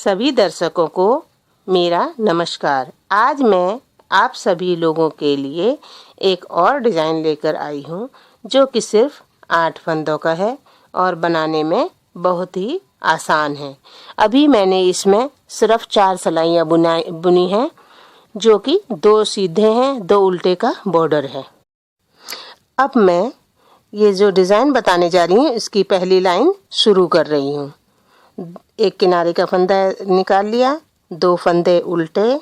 सभी दर्शकों को मेरा नमस्कार। आज मैं आप सभी लोगों के लिए एक और डिज़ाइन लेकर आई हूँ जो कि सिर्फ 8 फंदों का है और बनाने में बहुत ही आसान है। अभी मैंने इसमें सिर्फ 4 सिलाइयाँ बुनी हैं जो कि 2 सीधे हैं, 2 उल्टे का बॉर्डर है। अब मैं ये जो डिज़ाइन बताने जा रही हूँ इसकी पहली लाइन शुरू कर रही हूँ। एक किनारे का फंदा निकाल लिया, 2 फंदे उल्टे,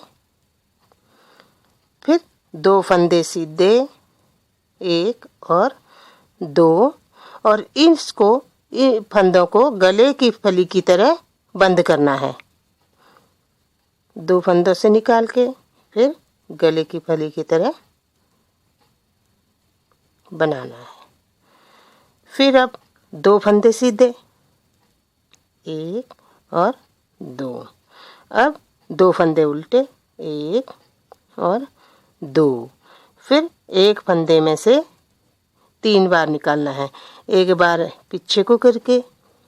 फिर 2 फंदे सीधे, 1 और 2, और इसको फंदों को गले की फली की तरह बंद करना है। 2 फंदों से निकाल के फिर गले की फली की तरह बनाना है। फिर अब 2 फंदे सीधे, 1 और 2। अब 2 फंदे उल्टे, 1 और 2। फिर एक फंदे में से 3 बार निकालना है। एक बार पीछे को करके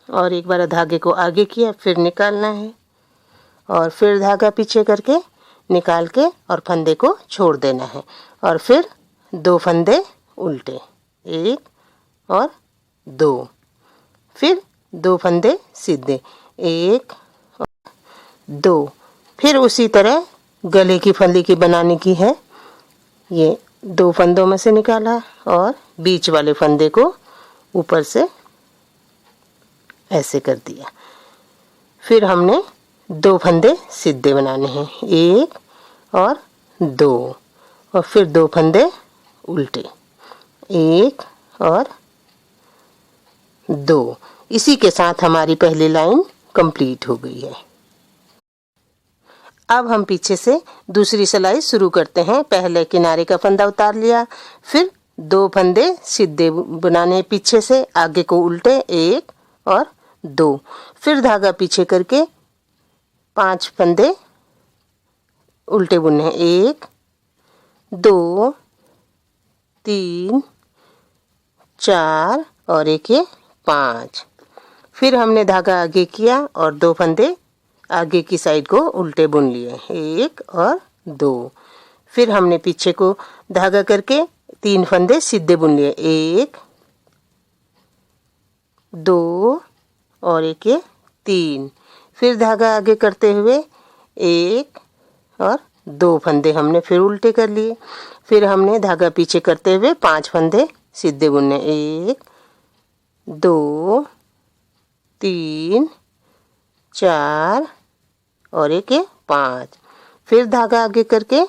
और एक बार धागे को आगे किया, फिर निकालना है और फिर धागा पीछे करके निकाल के और फंदे को छोड़ देना है। और फिर 2 फंदे उल्टे, 1 और 2। फिर 2 फंदे सीधे, 1 और 2। फिर उसी तरह गले की फली की बनाने की है। ये 2 फंदों में से निकाला और बीच वाले फंदे को ऊपर से ऐसे कर दिया। फिर हमने 2 फंदे सीधे बनाने हैं, 1 और 2, और फिर 2 फंदे उल्टे, 1 और 2। इसी के साथ हमारी पहली लाइन कंप्लीट हो गई है। अब हम पीछे से दूसरी सिलाई शुरू करते हैं। पहले किनारे का फंदा उतार लिया, फिर 2 फंदे सीधे बनाने पीछे से, आगे को उल्टे, 1 और 2। फिर धागा पीछे करके 5 फंदे उल्टे बुनने, 1 2 3 4 और 1 ये 5। फिर हमने धागा आगे किया और 2 फंदे आगे की साइड को उल्टे बुन लिए, 1 और 2। फिर हमने पीछे को धागा करके 3 फंदे सीधे बुन लिए, 1 2 और 1 ये 3। फिर धागा आगे करते हुए 1 और 2 फंदे हमने फिर उल्टे कर लिए। फिर हमने धागा पीछे करते हुए 5 फंदे सीधे बुनने, 1 2 3 4 और 1 ये 5। फिर धागा आगे करके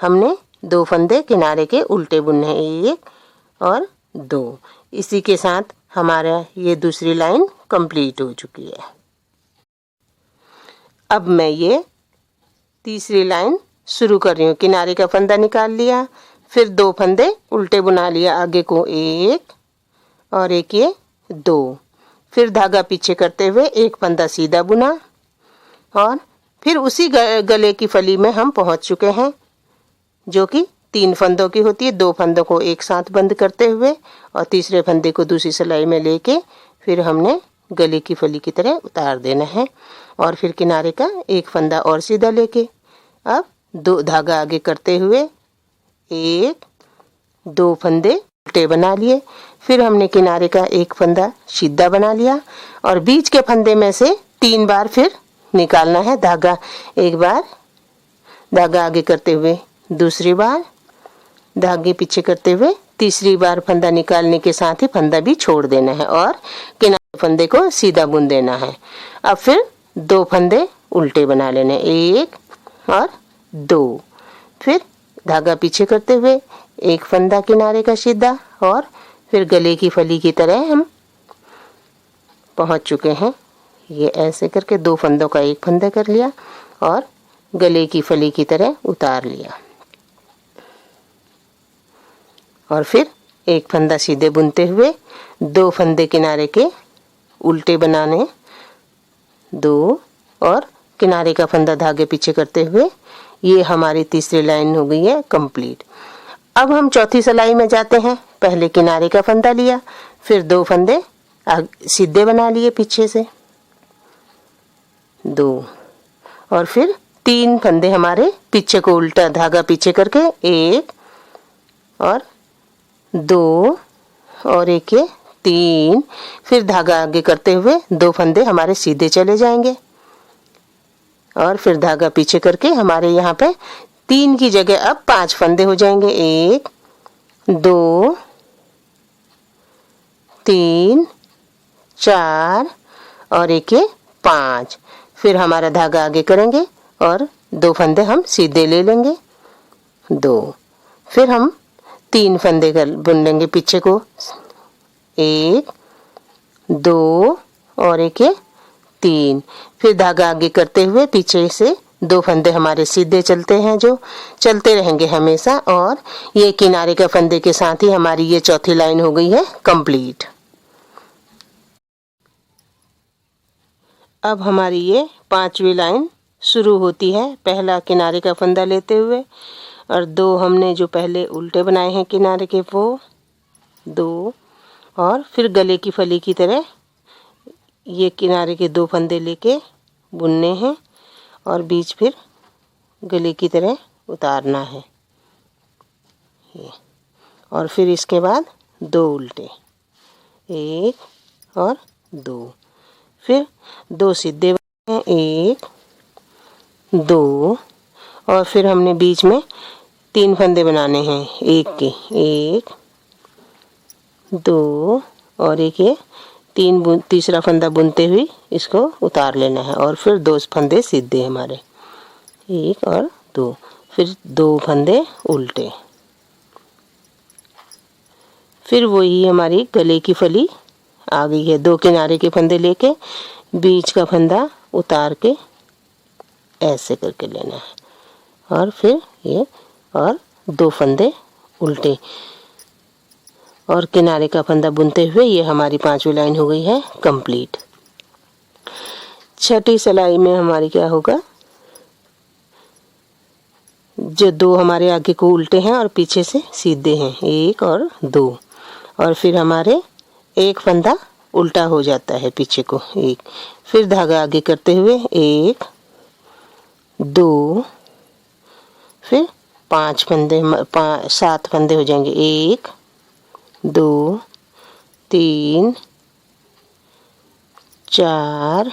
हमने 2 फंदे किनारे के उल्टे बुनने, 1 और 2। इसी के साथ हमारा ये दूसरी लाइन कंप्लीट हो चुकी है। अब मैं ये तीसरी लाइन शुरू कर रही हूँ। किनारे का फंदा निकाल लिया, फिर 2 फंदे उल्टे बुना लिया, आगे को 1 और 1 ये 2। फिर धागा पीछे करते हुए 1 फंदा सीधा बुना और फिर उसी गले की फली में हम पहुंच चुके हैं जो कि 3 फंदों की होती है। 2 फंदों को एक साथ बंद करते हुए और तीसरे फंदे को दूसरी सिलाई में लेके फिर हमने गले की फली की तरह उतार देना है। और फिर किनारे का 1 फंदा और सीधा लेके अब 2 धागा आगे करते हुए 1 2 फंदे उल्टे बना लिए। फिर हमने किनारे का 1 फंदा सीधा बना लिया और बीच के फंदे में से 3 बार फिर निकालना है धागा। एक बार धागा आगे करते हुए, दूसरी बार धागे पीछे करते हुए, तीसरी बार फंदा निकालने के साथ ही फंदा भी छोड़ देना है और किनारे फंदे को सीधा बुन देना है। अब फिर 2 फंदे उल्टे बना लेने, 1 और 2। फिर धागा पीछे करते हुए 1 फंदा किनारे का सीधा और फिर गले की फली की तरह हम पहुंच चुके हैं। ये ऐसे करके 2 फंदों का 1 फंदा कर लिया और गले की फली की तरह उतार लिया और फिर 1 फंदा सीधे बुनते हुए 2 फंदे किनारे के उल्टे बनाने, 2 और किनारे का फंदा धागे पीछे करते हुए ये हमारी तीसरी लाइन हो गई है कंप्लीट। अब हम चौथी सिलाई में जाते हैं। पहले किनारे का फंदा लिया, फिर 2 फंदे सीधे बना लिए पीछे से, 2 और फिर 3 फंदे हमारे पीछे को उल्टा धागा पीछे करके 1 और 2 और एक ये 3, फिर धागा आगे करते हुए 2 फंदे हमारे सीधे चले जाएंगे और फिर धागा पीछे करके हमारे यहाँ पे 3 की जगह अब 5 फंदे हो जाएंगे। 1 2 3 4 और एक ये 5, फिर हमारा धागा आगे करेंगे और 2 फंदे हम सीधे ले लेंगे 2, फिर हम 3 फंदे बुन लेंगे पीछे को 1 2 और एक ये 3, फिर धागा आगे करते हुए पीछे से 2 फंदे हमारे सीधे चलते हैं जो चलते रहेंगे हमेशा, और ये किनारे का फंदे के साथ ही हमारी ये चौथी लाइन हो गई है कंप्लीट। अब हमारी ये 5वीं लाइन शुरू होती है पहला किनारे का फंदा लेते हुए और 2 हमने जो पहले उल्टे बनाए हैं किनारे के वो 2, और फिर गले की फली की तरह ये किनारे के 2 फंदे लेके बुनने हैं और बीच फिर गले की तरह उतारना है ये, और फिर इसके बाद 2 उल्टे 1 और 2, फिर 2 सीधे हैं 1 2, और फिर हमने बीच में 3 फंदे बनाने हैं 1 के 1 2 और एक ये तीसरा फंदा बुनते हुए इसको उतार लेना है, और फिर 2 फंदे सीधे हमारे 1 और 2, फिर 2 फंदे उल्टे, फिर वही हमारी गले की फली आ गई है। 2 किनारे के फंदे लेके बीच का फंदा उतार के ऐसे करके लेना है और फिर ये और 2 फंदे उल्टे और किनारे का फंदा बुनते हुए ये हमारी 5वीं लाइन हो गई है कंप्लीट। छठी सिलाई में हमारी क्या होगा, जो 2 हमारे आगे को उल्टे हैं और पीछे से सीधे हैं 1 और 2, और फिर हमारे एक फंदा उल्टा हो जाता है पीछे को 1, फिर धागा आगे करते हुए 1 2, फिर 5 फंदे 7 फंदे हो जाएंगे 1 2 3 4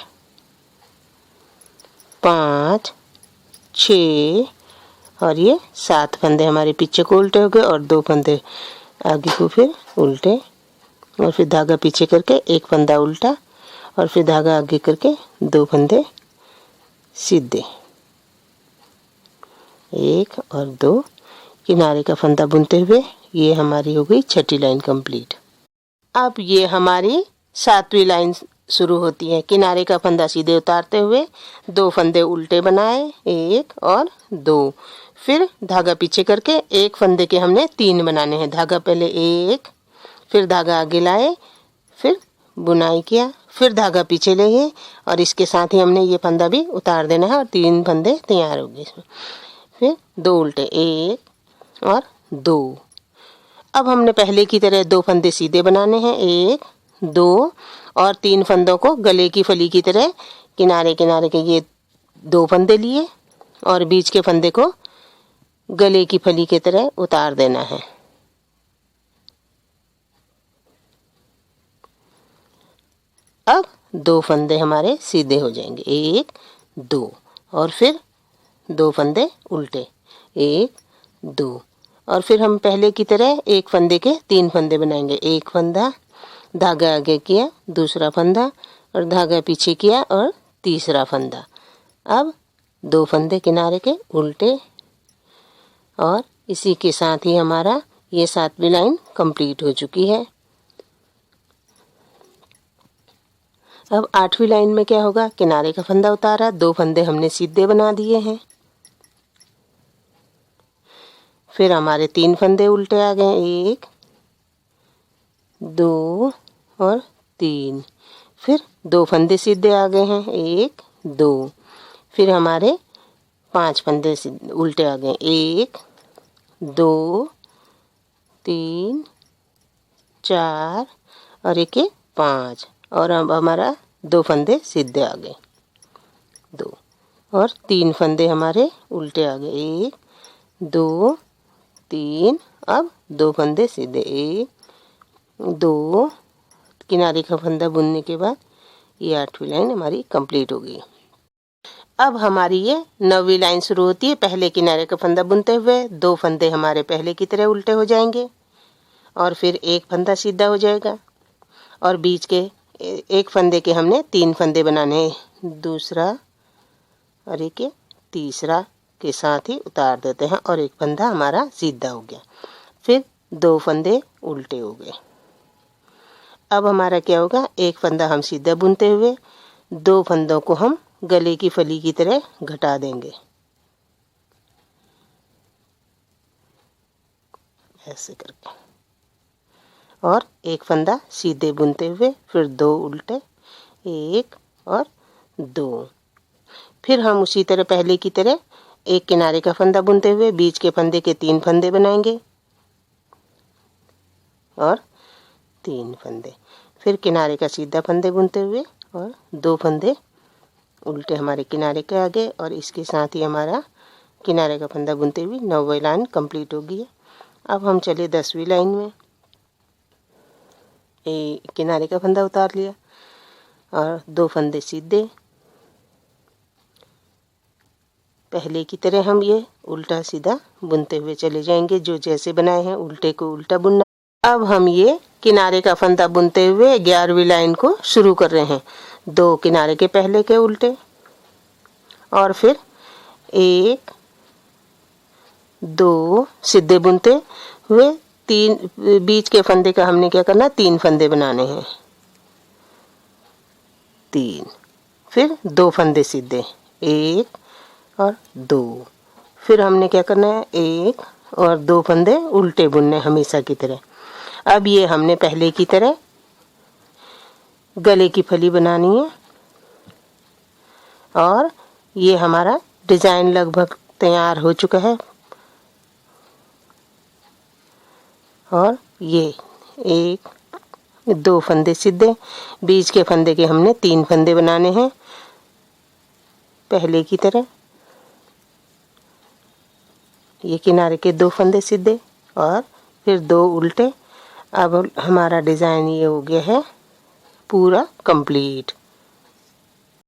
5 6 और ये 7 फंदे हमारे पीछे को उल्टे हो गए और 2 फंदे आगे को फिर उल्टे, और फिर धागा पीछे करके 1 फंदा उल्टा और फिर धागा आगे करके 2 फंदे सीधे 1 और 2 किनारे का फंदा बुनते हुए ये हमारी हो गई छठी लाइन कंप्लीट। अब ये हमारी 7वीं लाइन शुरू होती है। किनारे का फंदा सीधे उतारते हुए 2 फंदे उल्टे बनाए 1 और 2, फिर धागा पीछे करके 1 फंदे के हमने 3 बनाने हैं। धागा पहले 1, फिर धागा आगे लाए, फिर बुनाई किया, फिर धागा पीछे ले गए और इसके साथ ही हमने ये फंदा भी उतार देना है और 3 फंदे तैयार हो गए इसमें। फिर 2 उल्टे 1 और 2। अब हमने पहले की तरह 2 फंदे सीधे बनाने हैं 1 2 और 3 फंदों को गले की फली की तरह किनारे किनारे के ये 2 फंदे लिए और बीच के फंदे को गले की फली की तरह उतार देना है। अब 2 फंदे हमारे सीधे हो जाएंगे 1 2 और फिर 2 फंदे उल्टे 1 2 और फिर हम पहले की तरह 1 फंदे के 3 फंदे बनाएंगे। 1 फंदा, धागा आगे किया, दूसरा फंदा और धागा पीछे किया और तीसरा फंदा। अब 2 फंदे किनारे के उल्टे और इसी के साथ ही हमारा ये 7वीं लाइन कंप्लीट हो चुकी है। अब 8वीं लाइन में क्या होगा, किनारे का फंदा उतारा, 2 फंदे हमने सीधे बना दिए हैं, फिर हमारे 3 फंदे उल्टे आ गए 1 2 और 3, फिर 2 फंदे सीधे आ गए हैं 1 2, फिर हमारे 5 फंदे उल्टे आ गए 1 2 3 4 और एक 5 और अब हमारा 2 फंदे सीधे आ गए 2 और 3 फंदे हमारे उल्टे आ गए, 1 2 3। अब 2 फंदे सीधे, 1 2। किनारे का फंदा बुनने के बाद ये 8वीं लाइन हमारी कंप्लीट हो गई। अब हमारी ये 9वीं लाइन शुरू होती है। पहले किनारे का फंदा बुनते हुए 2 फंदे हमारे पहले की तरह उल्टे हो जाएंगे और फिर एक फंदा सीधा हो जाएगा और बीच के एक फंदे के हमने 3 फंदे बनाने हैं, दूसरा और एक तीसरा के साथ ही उतार देते हैं और एक फंदा हमारा सीधा हो गया। फिर 2 फंदे उल्टे हो गए। अब हमारा क्या होगा, एक फंदा हम सीधा बुनते हुए 2 फंदों को हम गले की फली की तरह घटा देंगे, ऐसे करके, और एक फंदा सीधे बुनते हुए फिर 2 उल्टे, 1 और 2। फिर हम उसी तरह पहले की तरह एक किनारे का फंदा बुनते हुए बीच के फंदे के 3 फंदे बनाएंगे और 3 फंदे, फिर किनारे का सीधा फंदे बुनते हुए और 2 फंदे उल्टे हमारे किनारे के आगे, और इसके साथ ही हमारा किनारे का फंदा बुनते हुए 9वीं लाइन कंप्लीट हो गई है। अब हम चले 10वीं लाइन में। किनारे का फंदा उतार लिया और 2 फंदे सीधे, पहले की तरह हम ये उल्टा सीधा बुनते हुए चले जाएंगे, जो जैसे बनाए हैं उल्टे को उल्टा बुनना। अब हम ये किनारे का फंदा बुनते हुए 11वीं लाइन को शुरू कर रहे हैं। 2 किनारे के पहले के उल्टे और फिर 1 2 सीधे बुनते हुए 3 बीच के फंदे का हमने क्या करना, 3 फंदे बनाने हैं, 3। फिर 2 फंदे सीधे, 1 और 2। फिर हमने क्या करना है, 1 और 2 फंदे उल्टे बुनने हमेशा की तरह। अब ये हमने पहले की तरह गले की फली बनानी है और ये हमारा डिज़ाइन लगभग तैयार हो चुका है। और ये 1 2 फंदे सीधे, बीच के फंदे के हमने 3 फंदे बनाने हैं पहले की तरह, ये किनारे के 2 फंदे सीधे और फिर 2 उल्टे। अब हमारा डिज़ाइन ये हो गया है पूरा कंप्लीट।